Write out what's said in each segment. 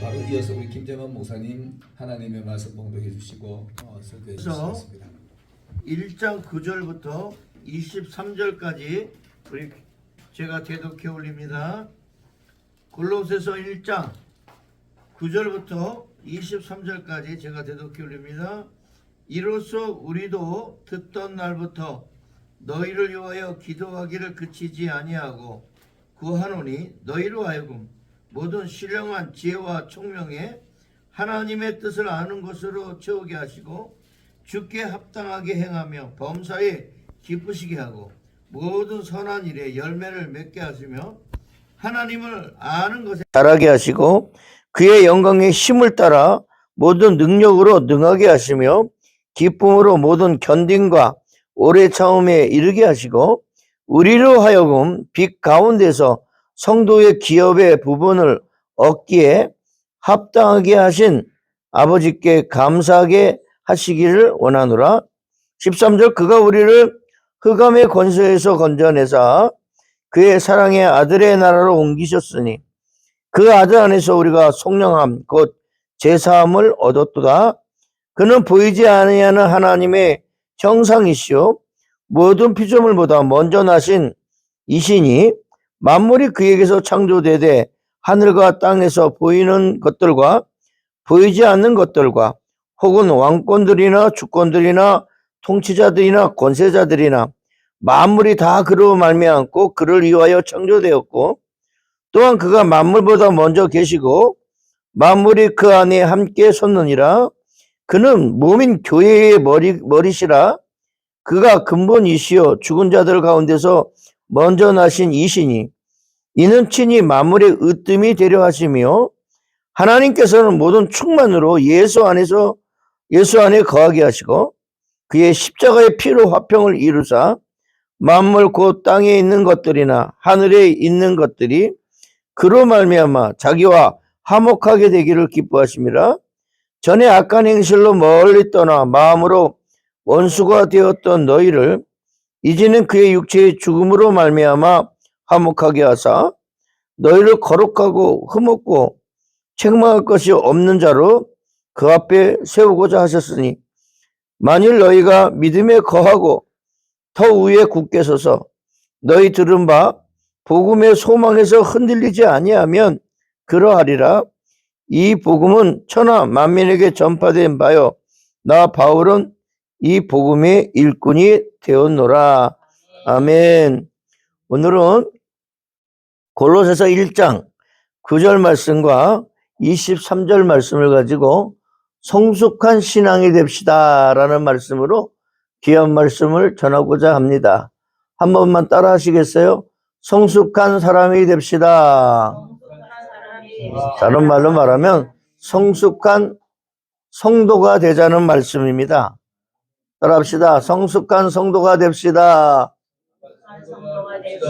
바로 이어서 우리 김재만 목사님 하나님의 말씀 봉독해 주시고 설교해 주시겠습니다. 1장 9절부터 23절까지 우리 제가 대독해 올립니다. 골로새서 1장 9절부터 23절까지 제가 대독해 올립니다. 이로써 우리도 듣던 날부터 너희를 위하여 기도하기를 그치지 아니하고 구하노니 너희로 하여금 모든 신령한 지혜와 총명에 하나님의 뜻을 아는 것으로 채우게 하시고 주께 합당하게 행하며 범사에 기쁘시게 하고 모든 선한 일에 열매를 맺게 하시며 하나님을 아는 것에 자라게 하시고 그의 영광의 힘을 따라 모든 능력으로 능하게 하시며 기쁨으로 모든 견딘과 오래 참음에 이르게 하시고 우리로 하여금 빛 가운데서 성도의 기업의 부분을 얻기에 합당하게 하신 아버지께 감사하게 하시기를 원하노라. 13절 그가 우리를 흑암의 권세에서 건져내사 그의 사랑의 아들의 나라로 옮기셨으니 그 아들 안에서 우리가 속량함 곧 제사함을 얻었도다. 그는 보이지 아니하는 하나님의 형상이시요 모든 피조물보다 먼저 나신 이시니 만물이 그에게서 창조되되 하늘과 땅에서 보이는 것들과 보이지 않는 것들과 혹은 왕권들이나 주권들이나 통치자들이나 권세자들이나 만물이 다 그로 말미암고 그를 위하여 창조되었고 또한 그가 만물보다 먼저 계시고 만물이 그 안에 함께 섰느니라. 그는 몸인 교회의 머리시라. 그가 근본이시요 죽은 자들 가운데서 먼저 나신 이시니 이는 친히 만물의 으뜸이 되려 하시며 하나님께서는 모든 충만으로 예수 안에 거하게 하시고 그의 십자가의 피로 화평을 이루사 만물 곧 땅에 있는 것들이나 하늘에 있는 것들이 그로 말미암아 자기와 화목하게 되기를 기뻐하심이라. 전에 악한 행실로 멀리 떠나 마음으로 원수가 되었던 너희를 이제는 그의 육체의 죽음으로 말미암아 화목하게 하사 너희를 거룩하고 흠없고 책망할 것이 없는 자로 그 앞에 세우고자 하셨으니 만일 너희가 믿음에 거하고 더 위에 굳게 서서 너희 들은 바 복음의 소망에서 흔들리지 아니하면 그러하리라. 이 복음은 천하 만민에게 전파된 바요 나 바울은 이 복음의 일꾼이 되었노라. 아멘. 오늘은 골로새서 1장 9절 말씀과 23절 말씀을 가지고 성숙한 신앙이 됩시다 라는 말씀으로 귀한 말씀을 전하고자 합니다. 한 번만 따라 하시겠어요? 성숙한 사람이 됩시다. 다른 말로 말하면 성숙한 성도가 되자는 말씀입니다. 따라합시다. 성숙한 성도가 됩시다.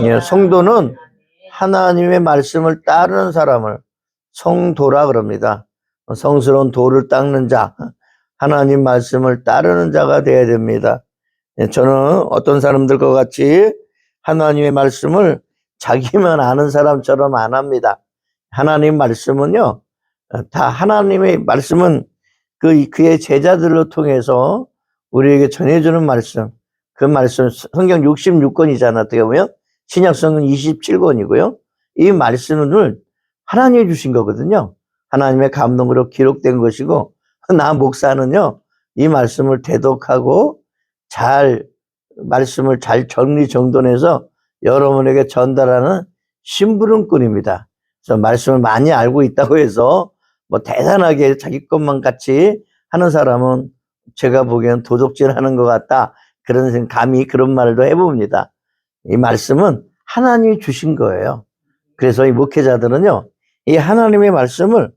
예, 성도는 하나님의 말씀을 따르는 사람을 성도라 그럽니다. 성스러운 돌을 닦는 자, 하나님 말씀을 따르는 자가 되어야 됩니다. 예, 저는 어떤 사람들과 같이 하나님의 말씀을 자기만 아는 사람처럼 안 합니다. 하나님 말씀은요, 다 하나님의 말씀은 그의 제자들로 통해서 우리에게 전해주는 말씀, 그 말씀, 성경 66권이잖아, 어떻게 보면. 신약성은 27권이고요. 이 말씀을 하나님이 주신 거거든요. 하나님의 감동으로 기록된 것이고, 나 목사는요, 이 말씀을 대독하고 말씀을 잘 정리정돈해서 여러분에게 전달하는 심부름꾼입니다. 그래서 말씀을 많이 알고 있다고 해서 뭐 대단하게 자기 것만 같이 하는 사람은 제가 보기엔 도적질 하는 것 같다. 감히 그런 말도 해봅니다. 이 말씀은 하나님이 주신 거예요. 그래서 이 목회자들은요, 이 하나님의 말씀을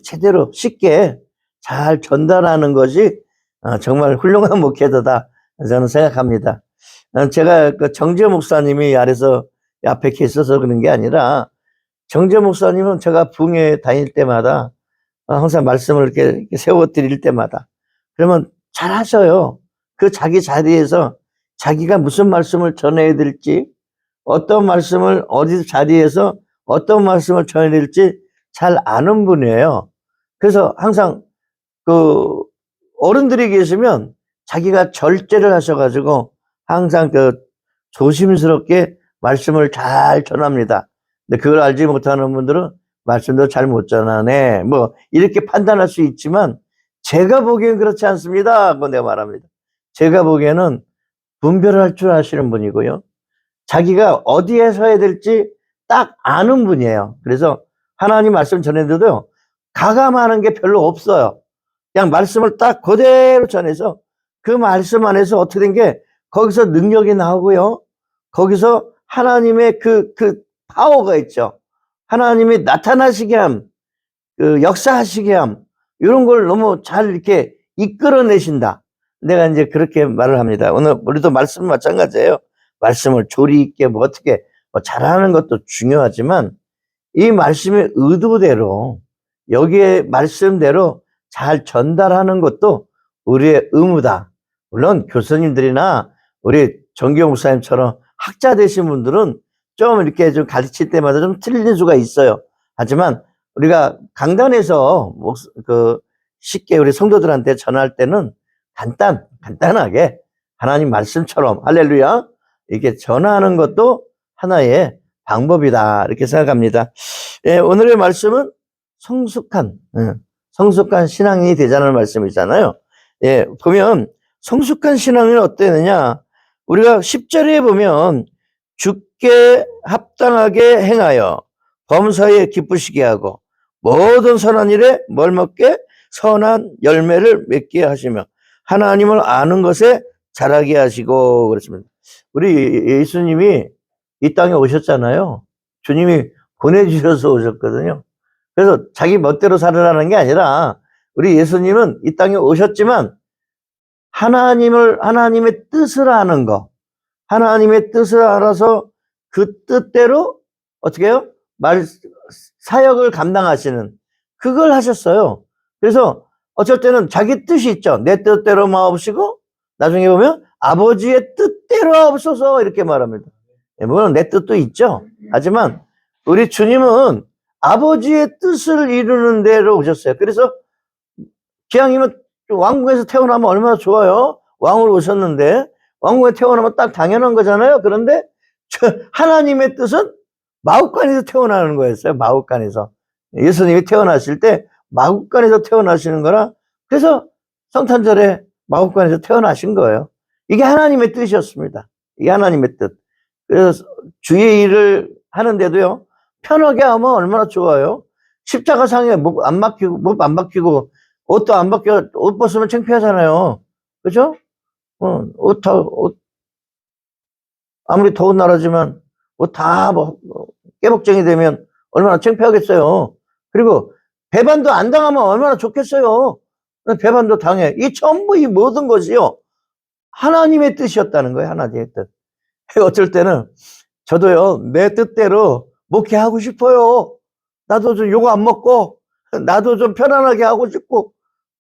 제대로 쉽게 잘 전달하는 것이 정말 훌륭한 목회자다 저는 생각합니다. 제가 정재 목사님이 앞에 계셔서 그런 게 아니라 정재 목사님은 제가 부흥회 다닐 때마다 항상 말씀을 이렇게 세워드릴 때마다 그러면 잘 하셔요. 그 자기 자리에서 자기가 무슨 말씀을 전해야 될지, 어떤 말씀을 어디 자리에서 어떤 말씀을 전해야 될지 잘 아는 분이에요. 그래서 항상 그 어른들이 계시면 자기가 절제를 하셔가지고 항상 그 조심스럽게 말씀을 잘 전합니다. 근데 그걸 알지 못하는 분들은 말씀도 잘 못 전하네. 뭐 이렇게 판단할 수 있지만 제가 보기엔 그렇지 않습니다. 그거 내가 말합니다. 제가 보기에는 분별할 줄 아시는 분이고요. 자기가 어디에 서야 될지 딱 아는 분이에요. 그래서 하나님 말씀 전해도요, 가감하는 게 별로 없어요. 그냥 말씀을 딱 그대로 전해서 그 말씀 안에서 어떻게 된 게 거기서 능력이 나오고요. 거기서 하나님의 그 파워가 있죠. 하나님이 나타나시게 함, 그 역사하시게 함, 이런 걸 너무 잘 이렇게 이끌어내신다. 내가 이제 그렇게 말을 합니다. 오늘 우리도 말씀 마찬가지예요. 말씀을 조리 있게 뭐 어떻게 뭐 잘하는 것도 중요하지만 이 말씀의 의도대로 여기에 말씀대로 잘 전달하는 것도 우리의 의무다. 물론 교수님들이나 우리 정기용 목사님처럼 학자 되신 분들은 좀 이렇게 좀 가르칠 때마다 좀 틀린 수가 있어요. 하지만 우리가 강단에서 쉽게 우리 성도들한테 전할 때는 간단하게 하나님 말씀처럼 할렐루야 이렇게 전하는 것도 하나의 방법이다 이렇게 생각합니다. 예, 오늘의 말씀은 성숙한 신앙이 되자는 말씀이잖아요. 예, 보면 성숙한 신앙은 어땠느냐? 우리가 10절에 보면 주께 합당하게 행하여 범사에 기쁘시게 하고 모든 선한 일에 멀먹게 선한 열매를 맺게 하시며 하나님을 아는 것에 자라게 하시고 그렇습니다. 우리 예수님이 이 땅에 오셨잖아요. 주님이 보내주셔서 오셨거든요. 그래서 자기 멋대로 살으라는 게 아니라 우리 예수님은 이 땅에 오셨지만 하나님의 뜻을 아는 거, 하나님의 뜻을 알아서 그 뜻대로 어떻게 해요? 사역을 감당하시는 그걸 하셨어요. 그래서 어쩔 때는 자기 뜻이 있죠. 내 뜻대로 마옵시고 나중에 보면 아버지의 뜻대로 하옵소서 이렇게 말합니다. 물론 내 뜻도 있죠. 하지만 우리 주님은 아버지의 뜻을 이루는 데로 오셨어요. 그래서 기왕이면 왕궁에서 태어나면 얼마나 좋아요. 왕으로 오셨는데 왕궁에 태어나면 딱 당연한 거잖아요. 그런데 하나님의 뜻은 마국간에서 태어나는 거였어요. 마국간에서. 예수님이 태어나실 때 마국간에서 태어나시는 거라 그래서 성탄절에 마국간에서 태어나신 거예요. 이게 하나님의 뜻이었습니다. 이게 하나님의 뜻. 그래서 주의 일을 하는데도요. 편하게 하면 얼마나 좋아요. 십자가상에 목 안 막히고 옷도 안 벗겨 옷 벗으면 창피하잖아요. 그죠? 옷 아무리 더운 나라지만 옷 다 깨복쟁이 되면 얼마나 창피하겠어요. 그리고 배반도 안 당하면 얼마나 좋겠어요. 배반도 당해. 이 전부 이 모든 것이요. 하나님의 뜻이었다는 거예요. 하나님의 뜻. 어쩔 때는 저도요. 내 뜻대로 목회하고 싶어요. 나도 좀 요거 안 먹고 나도 좀 편안하게 하고 싶고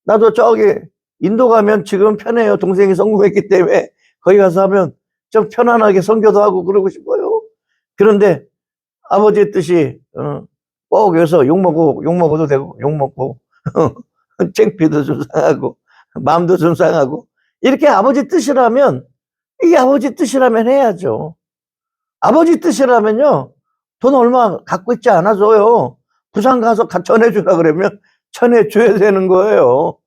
나도 저기 인도 가면 지금 편해요. 동생이 성공했기 때문에 거기 가서 하면 좀 편안하게 선교도 하고 그러고 싶어요. 그런데 아버지의 뜻이 꼭 여기서 욕 먹어도 되고 욕 먹고 창피도 좀 상하고 마음도 좀 상하고 이렇게 아버지 뜻이라면 이게 아버지 뜻이라면 해야죠. 아버지 뜻이라면요. 돈 얼마 갖고 있지 않아줘요. 부산 가서 전해주라 그러면 전해줘야 되는 거예요.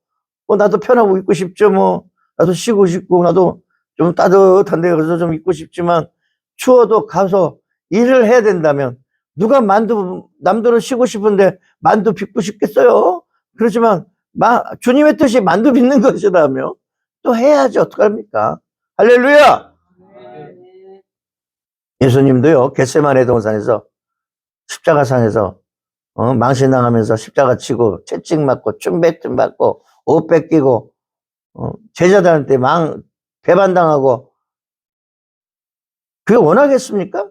나도 편하고 있고 싶죠. 나도 쉬고 싶고 나도 좀 따뜻한 데 가서 좀 있고 싶지만 추워도 가서 일을 해야 된다면 누가 남들은 쉬고 싶은데 만두 빚고 싶겠어요? 그렇지만 주님의 뜻이 만두 빚는 것이라며 또 해야지 어떡합니까? 할렐루야! 예수님도요 겟세마네 동산에서 십자가상에서 망신당하면서 십자가 치고 채찍 맞고 춤뱉음 맞고 옷 뺏기고 제자들한테 배반당하고 그게 원하겠습니까?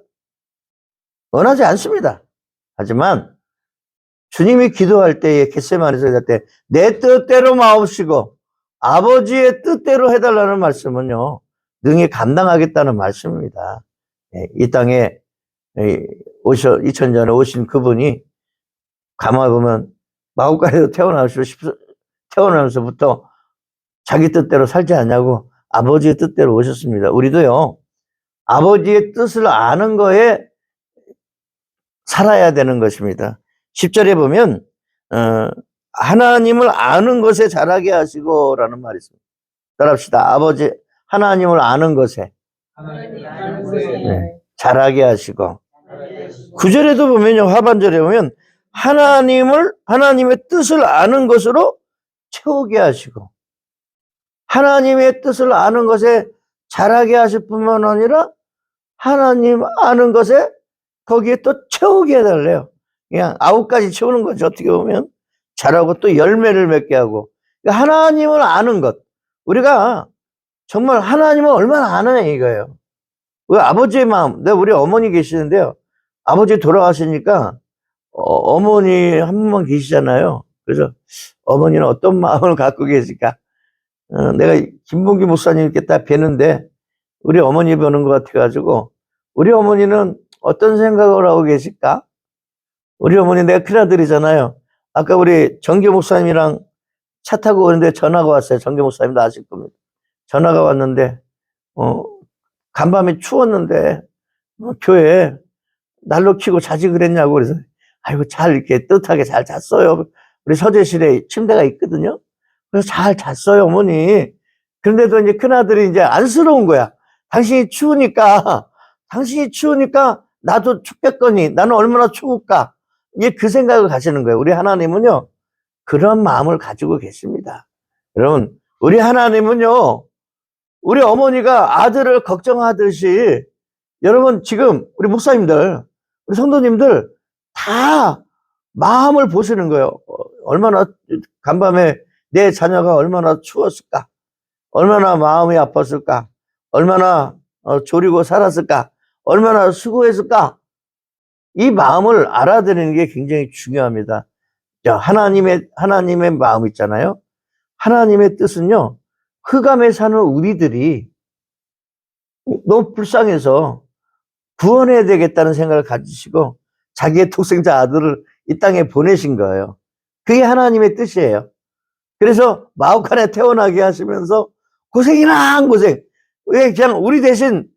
원하지 않습니다. 하지만 주님이 기도할 때에 겟세마네에서 기도할 때 내 뜻대로 마옵시고 아버지의 뜻대로 해달라는 말씀은요 능히 감당하겠다는 말씀입니다. 이 땅에 2000년에 오신 그분이 가만히 보면 마구간에서 태어나면서부터 자기 뜻대로 살지 않냐고 아버지의 뜻대로 오셨습니다. 우리도요, 아버지의 뜻을 아는 거에 살아야 되는 것입니다. 10절에 보면 하나님을 아는 것에 자라게 하시고 라는 말이 있습니다. 따라합시다. 아버지 하나님을 아는 것에 자라게 하시고, 9절에도 보면요, 하반절에 보면 하나님의 뜻을 아는 것으로 채우게 하시고, 하나님의 뜻을 아는 것에 자라게 하실 뿐만 아니라 하나님 아는 것에 거기에 또 채우게 해달래요. 그냥 9가지 채우는 거죠. 어떻게 보면 자라고 또 열매를 맺게 하고. 그러니까 하나님을 아는 것, 우리가 정말 하나님을 얼마나 아느냐 이거예요. 우리 아버지의 마음, 우리 어머니 계시는데요, 아버지 돌아가시니까 어머니 한 분만 계시잖아요. 그래서 어머니는 어떤 마음을 갖고 계실까? 내가 김봉기 목사님 이렇게 딱 뵈는데 우리 어머니 보는 것 같아가지고, 우리 어머니는 어떤 생각을 하고 계실까? 우리 어머니 내가 큰아들이잖아요. 아까 우리 정교 목사님이랑 차 타고 오는데 전화가 왔어요. 정교 목사님도 아실 겁니다. 전화가 왔는데 간밤에 추웠는데 교회에 난로 켜고 자지 그랬냐고. 그래서 아이고 잘 이렇게 뜨뜻하게 잘 잤어요. 우리 서재실에 침대가 있거든요. 그래서 잘 잤어요 어머니. 그런데도 이제 큰아들이 이제 안쓰러운 거야. 당신이 추우니까 나도 춥겠거니 나는 얼마나 추울까. 이게 그 생각을 가지는 거예요. 우리 하나님은요 그런 마음을 가지고 계십니다. 여러분, 우리 하나님은요 우리 어머니가 아들을 걱정하듯이, 여러분 지금 우리 목사님들, 우리 성도님들 다 마음을 보시는 거예요. 얼마나 간밤에 내 자녀가 얼마나 추웠을까, 얼마나 마음이 아팠을까, 얼마나 졸이고 살았을까, 얼마나 수고했을까. 이 마음을 알아들이는 게 굉장히 중요합니다. 자, 하나님의 마음 있잖아요. 하나님의 뜻은요, 흑암에 사는 우리들이 너무 불쌍해서 구원해야 되겠다는 생각을 가지시고 자기의 독생자 아들을 이 땅에 보내신 거예요. 그게 하나님의 뜻이에요. 그래서 마옥간에 태어나게 하시면서 고생이나 한 고생, 왜 그냥 우리 대신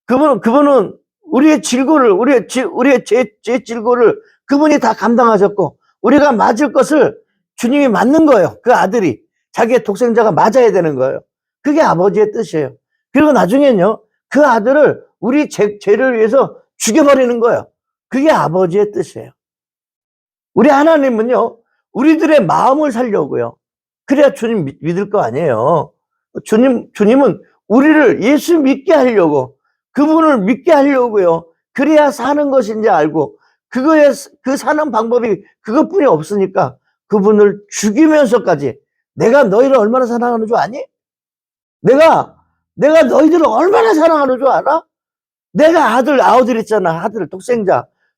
그분은 우리의 질고를, 우리의 죄 질고를 그분이 다 감당하셨고, 우리가 맞을 것을 주님이 맞는 거예요. 그 아들이, 자기의 독생자가 맞아야 되는 거예요. 그게 아버지의 뜻이에요. 그리고 나중에는요, 그 아들을 우리 죄를 위해서 죽여버리는 거예요. 그게 아버지의 뜻이에요. 우리 하나님은요, 우리들의 마음을 살려고요. 그래야 주님 믿을 거 아니에요. 주님은 우리를 예수 믿게 하려고, 그분을 믿게 하려고요. 그래야 사는 것인지 알고, 그 사는 방법이 그것뿐이 없으니까 그분을 죽이면서까지, 내가 너희를 얼마나 사랑하는 줄 아니? 내가 너희들을 얼마나 사랑하는 줄 알아? 내가 아들 있잖아. 아들,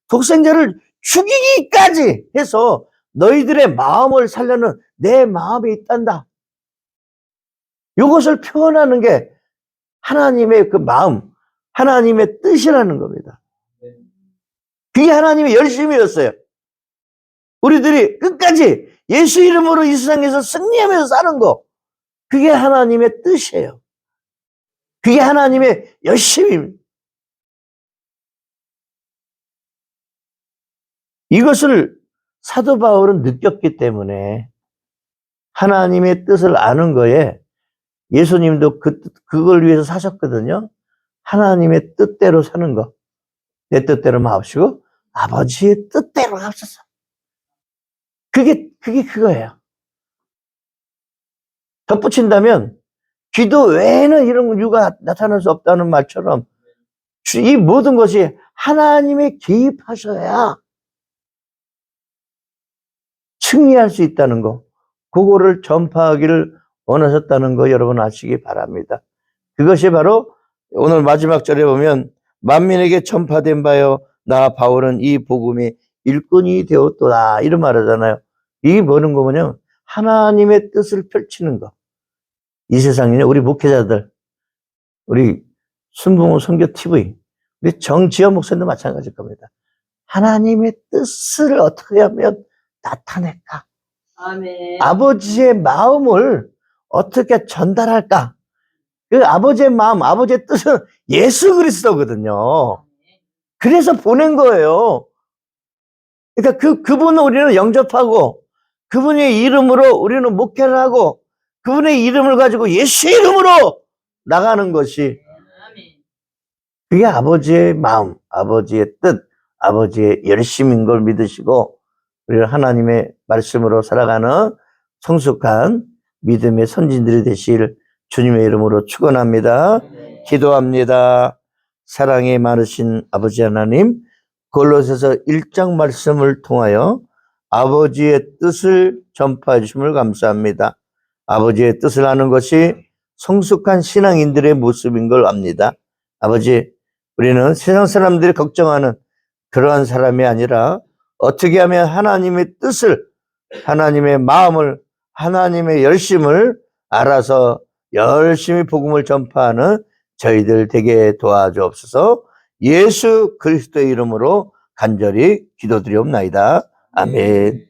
독생자를 죽이기까지 해서 너희들의 마음을 살려는 내 마음이 있단다. 이것을 표현하는 게 하나님의 그 마음, 하나님의 뜻이라는 겁니다. 그게 하나님의 열심이었어요. 우리들이 끝까지 예수 이름으로 이 세상에서 승리하면서 사는 거, 그게 하나님의 뜻이에요. 그게 하나님의 열심입니다. 이것을 사도 바울은 느꼈기 때문에 하나님의 뜻을 아는 거에, 예수님도 그걸 위해서 사셨거든요. 하나님의 뜻대로 사는 거. 내 뜻대로 마옵시고 아버지의 뜻대로 하옵소서. 그게 그거예요. 덧붙인다면 기도 외에는 이런 이유가 나타날 수 없다는 말처럼 이 모든 것이 하나님의 개입하셔야 승리할 수 있다는 거, 그거를 전파하기를 원하셨다는 거 여러분 아시기 바랍니다. 그것이 바로 오늘 마지막 절에 보면 만민에게 전파된 바요 나 바울은 이 복음의 일꾼이 되었도다 이런 말 하잖아요. 이게 뭐냐, 하나님의 뜻을 펼치는 거. 이 세상에 우리 목회자들, 우리 순봉호 선교 TV, 우리 정지현 목사님도 마찬가지일 겁니다. 하나님의 뜻을 어떻게 하면 나타낼까? 아멘. 아버지의 마음을 어떻게 전달할까? 그 아버지의 마음, 아버지의 뜻은 예수 그리스도거든요. 그래서 보낸 거예요. 그러니까 그분을 우리는 영접하고, 그분의 이름으로 우리는 목회를 하고, 그분의 이름을 가지고 예수의 이름으로 나가는 것이, 아멘. 그게 아버지의 마음, 아버지의 뜻, 아버지의 열심인 걸 믿으시고, 우리는 하나님의 말씀으로 살아가는 성숙한 믿음의 선진들이 되실 주님의 이름으로 축원합니다. 기도합니다. 사랑이 많으신 아버지 하나님, 골로새서 1장 말씀을 통하여 아버지의 뜻을 전파해 주심을 감사합니다. 아버지의 뜻을 아는 것이 성숙한 신앙인들의 모습인 걸 압니다. 아버지, 우리는 세상 사람들이 걱정하는 그러한 사람이 아니라 어떻게 하면 하나님의 뜻을, 하나님의 마음을, 하나님의 열심을 알아서 열심히 복음을 전파하는 저희들 되게 도와주옵소서. 예수 그리스도의 이름으로 간절히 기도드리옵나이다. 아멘.